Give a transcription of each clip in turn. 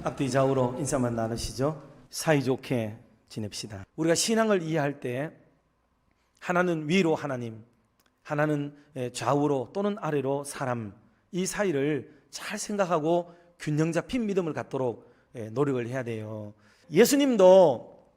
앞뒤 좌우로 인사만 나누시죠. 사이좋게 지냅시다. 우리가 신앙을 이해할 때 하나는 위로 하나님, 하나는 좌우로 또는 아래로 사람, 이 사이를 잘 생각하고 균형 잡힌 믿음을 갖도록 노력을 해야 돼요. 예수님도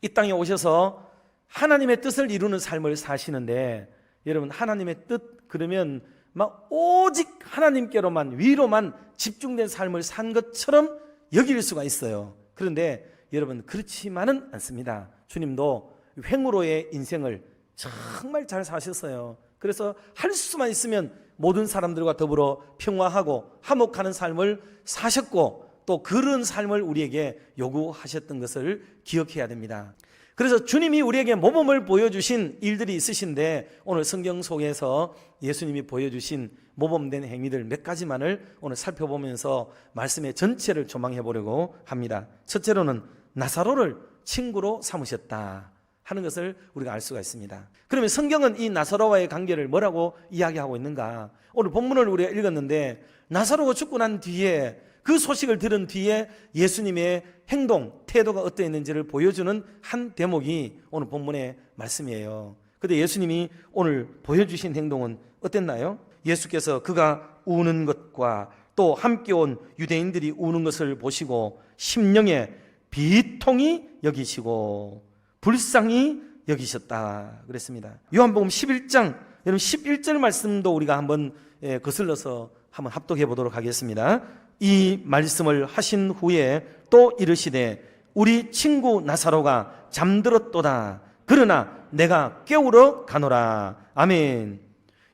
이 땅에 오셔서 하나님의 뜻을 이루는 삶을 사시는데, 여러분, 하나님의 뜻 그러면 막 오직 하나님께로만, 위로만 집중된 삶을 산 것처럼 여길 수가 있어요. 그런데 여러분, 그렇지만은 않습니다. 주님도 횡으로의 인생을 정말 잘 사셨어요. 그래서 할 수만 있으면 모든 사람들과 더불어 평화하고 화목하는 삶을 사셨고, 또 그런 삶을 우리에게 요구하셨던 것을 기억해야 됩니다. 그래서 주님이 우리에게 모범을 보여주신 일들이 있으신데, 오늘 성경 속에서 예수님이 보여주신 모범된 행위들 몇 가지만을 오늘 살펴보면서 말씀의 전체를 조망해 보려고 합니다. 첫째로는 나사로를 친구로 삼으셨다 하는 것을 우리가 알 수가 있습니다. 그러면 성경은 이 나사로와의 관계를 뭐라고 이야기하고 있는가? 오늘 본문을 우리가 읽었는데, 나사로가 죽고 난 뒤에, 그 소식을 들은 뒤에 예수님의 행동, 태도가 어떠했는지를 보여주는 한 대목이 오늘 본문의 말씀이에요. 그런데 예수님이 오늘 보여주신 행동은 어땠나요? 예수께서 그가 우는 것과 또 함께 온 유대인들이 우는 것을 보시고 심령에 비통히 여기시고 불쌍히 여기셨다 그랬습니다. 요한복음 11장 여러분 11절 말씀도 우리가 한번 거슬러서 한번 합독해 보도록 하겠습니다. 이 말씀을 하신 후에 또 이르시되 우리 친구 나사로가 잠들었도다. 그러나 내가 깨우러 가노라. 아멘.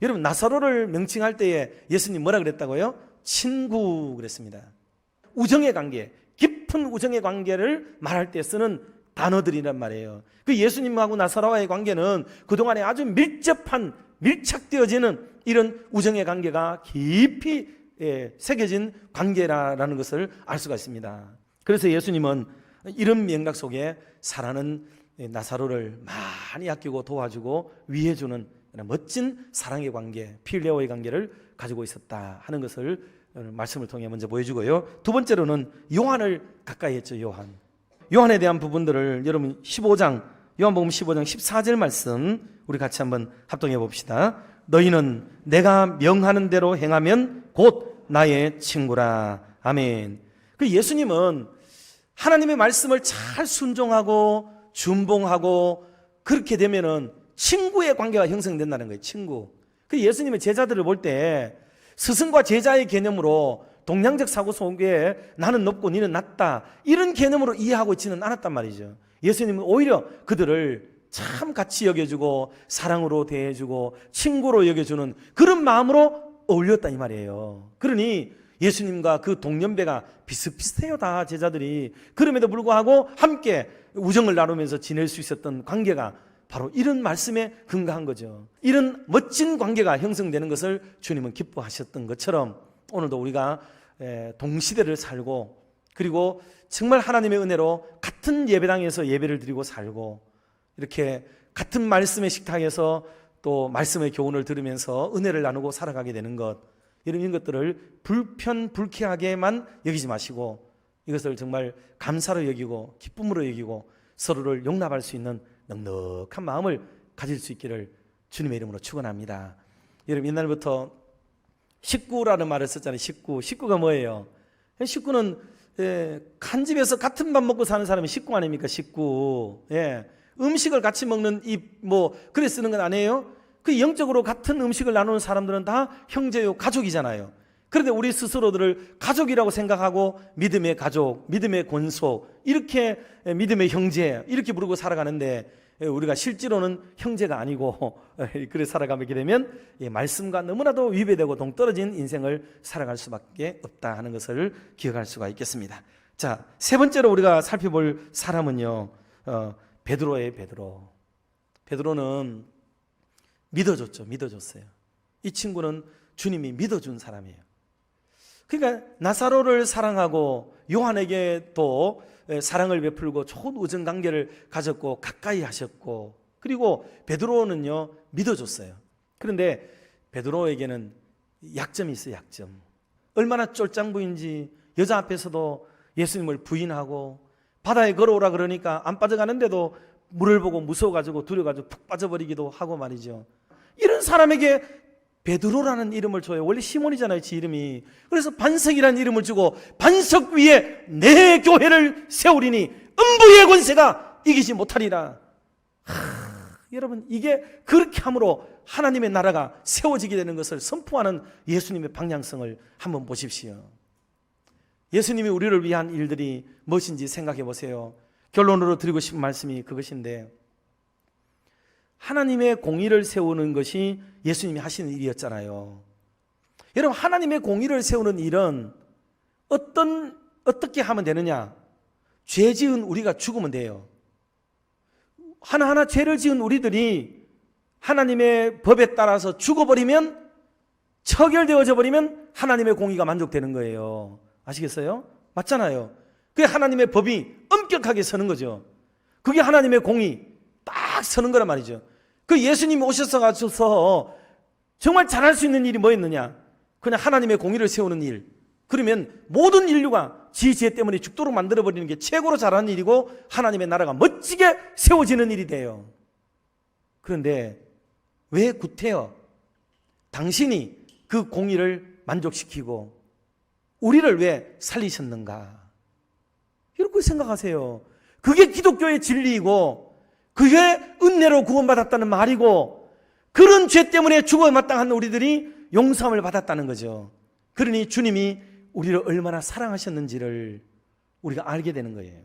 여러분, 나사로를 명칭할 때에 예수님 뭐라 그랬다고요? 친구 그랬습니다. 우정의 관계, 깊은 우정의 관계를 말할 때 쓰는 단어들이란 말이에요. 그 예수님하고 나사로와의 관계는 그동안에 아주 밀착되어지는 이런 우정의 관계가 깊이 새겨진 관계라는 것을 알 수가 있습니다. 그래서 예수님은 이런 맥락 속에 살아는 나사로를 많이 아끼고 도와주고 위해주는 멋진 사랑의 관계, 필레오의 관계를 가지고 있었다 하는 것을 말씀을 통해 먼저 보여주고요. 두 번째로는 요한을 가까이 했죠. 요한에 대한 부분들을 여러분 15장, 요한복음 15장 14절 말씀 우리 같이 한번 합동해 봅시다. 너희는 내가 명하는 대로 행하면 곧 나의 친구라. 아멘. 그 예수님은 하나님의 말씀을 잘 순종하고 준봉하고 그렇게 되면은 친구의 관계가 형성된다는 거예요. 친구. 그 예수님의 제자들을 볼 때 스승과 제자의 개념으로 동양적 사고 속에 나는 높고 너는 낮다 이런 개념으로 이해하고 있지는 않았단 말이죠. 예수님은 오히려 그들을 참 같이 여겨주고 사랑으로 대해주고 친구로 여겨주는 그런 마음으로 어울렸다 이 말이에요. 그러니 예수님과 그 동년배가 비슷비슷해요. 다 제자들이. 그럼에도 불구하고 함께 우정을 나누면서 지낼 수 있었던 관계가 바로 이런 말씀에 근거한 거죠. 이런 멋진 관계가 형성되는 것을 주님은 기뻐하셨던 것처럼 오늘도 우리가 동시대를 살고, 그리고 정말 하나님의 은혜로 같은 예배당에서 예배를 드리고 살고, 이렇게 같은 말씀의 식탁에서 또 말씀의 교훈을 들으면서 은혜를 나누고 살아가게 되는 것, 이런 것들을 불쾌하게만 여기지 마시고 이것을 정말 감사로 여기고 기쁨으로 여기고 서로를 용납할 수 있는 넉넉한 마음을 가질 수 있기를 주님의 이름으로 축원합니다. 여러분, 옛날부터 식구라는 말을 썼잖아요. 식구가 뭐예요? 식구는 한 집에서 같은 밥 먹고 사는 사람이 식구 아닙니까? 식구. 음식을 같이 먹는 그래 쓰는 건 아니에요? 그 영적으로 같은 음식을 나누는 사람들은 다 형제요, 가족이잖아요. 그런데 우리 스스로들을 가족이라고 생각하고 믿음의 가족, 믿음의 권속, 이렇게 믿음의 형제 이렇게 부르고 살아가는데 우리가 실제로는 형제가 아니고 그래 살아가게 되면 말씀과 너무나도 위배되고 동떨어진 인생을 살아갈 수밖에 없다 하는 것을 기억할 수가 있겠습니다. 자, 세 번째로 우리가 살펴볼 사람은요, 베드로예요. 베드로는 믿어줬어요. 이 친구는 주님이 믿어준 사람이에요. 그러니까 나사로를 사랑하고 요한에게 또 사랑을 베풀고 좋은 우정 관계를 가졌고 가까이 하셨고, 그리고 베드로는요 믿어줬어요. 그런데 베드로에게는 약점이 있어요. 약점. 얼마나 쫄짱부인지 여자 앞에서도 예수님을 부인하고 바다에 걸어오라 그러니까 안 빠져가는데도 물을 보고 무서워가지고 두려워가지고 푹 빠져버리기도 하고 말이죠. 이런 사람에게 베드로라는 이름을 줘요. 원래 시몬이잖아요, 지 이름이. 그래서 반석이라는 이름을 주고 반석 위에 내 교회를 세우리니 음부의 권세가 이기지 못하리라. 여러분, 이게 그렇게 함으로 하나님의 나라가 세워지게 되는 것을 선포하는 예수님의 방향성을 한번 보십시오. 예수님이 우리를 위한 일들이 무엇인지 생각해 보세요. 결론으로 드리고 싶은 말씀이 그것인데, 하나님의 공의를 세우는 것이 예수님이 하시는 일이었잖아요. 여러분, 하나님의 공의를 세우는 일은 어떻게 하면 되느냐? 죄 지은 우리가 죽으면 돼요. 하나하나 죄를 지은 우리들이 하나님의 법에 따라서 죽어버리면, 처결되어져 버리면 하나님의 공의가 만족되는 거예요. 아시겠어요? 맞잖아요. 그게 하나님의 법이 엄격하게 서는 거죠. 그게 하나님의 공의 딱 서는 거란 말이죠. 그 예수님이 오셔서 정말 잘할 수 있는 일이 뭐였느냐? 그냥 하나님의 공의를 세우는 일. 그러면 모든 인류가 지 죄 때문에 죽도록 만들어버리는 게 최고로 잘하는 일이고 하나님의 나라가 멋지게 세워지는 일이 돼요. 그런데 왜 구태여 당신이 그 공의를 만족시키고 우리를 왜 살리셨는가? 이렇게 생각하세요. 그게 기독교의 진리이고 그게 은혜로 구원받았다는 말이고 그런 죄 때문에 죽어 마땅한 우리들이 용서함을 받았다는 거죠. 그러니 주님이 우리를 얼마나 사랑하셨는지를 우리가 알게 되는 거예요.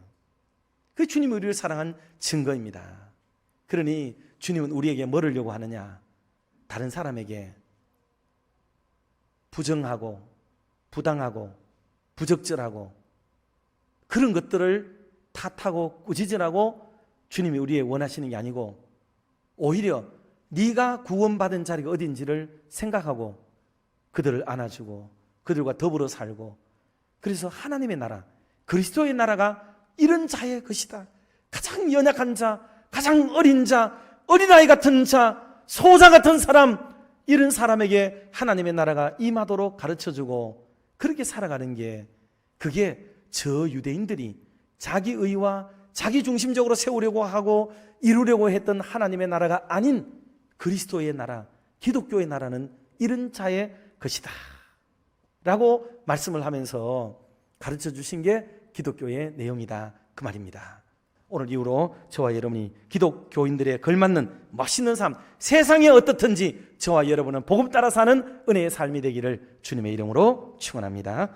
그 주님이 우리를 사랑한 증거입니다. 그러니 주님은 우리에게 뭐를 요구하느냐? 다른 사람에게 부정하고 부당하고 부적절하고 그런 것들을 탓하고 꾸짖으라고 주님이 우리의 원하시는 게 아니고 오히려 네가 구원받은 자리가 어딘지를 생각하고 그들을 안아주고 그들과 더불어 살고, 그래서 하나님의 나라, 그리스도의 나라가 이런 자의 것이다. 가장 연약한 자, 가장 어린 자, 어린아이 같은 자, 소자 같은 사람, 이런 사람에게 하나님의 나라가 임하도록 가르쳐주고 그렇게 살아가는 게, 그게 저 유대인들이 자기 의와 자기 중심적으로 세우려고 하고 이루려고 했던 하나님의 나라가 아닌 그리스도의 나라, 기독교의 나라는 이런 자의 것이다 라고 말씀을 하면서 가르쳐 주신 게 기독교의 내용이다, 그 말입니다. 오늘 이후로 저와 여러분이 기독교인들의 걸맞는 멋있는 삶, 세상이 어떻든지 저와 여러분은 복음 따라 사는 은혜의 삶이 되기를 주님의 이름으로 축원합니다.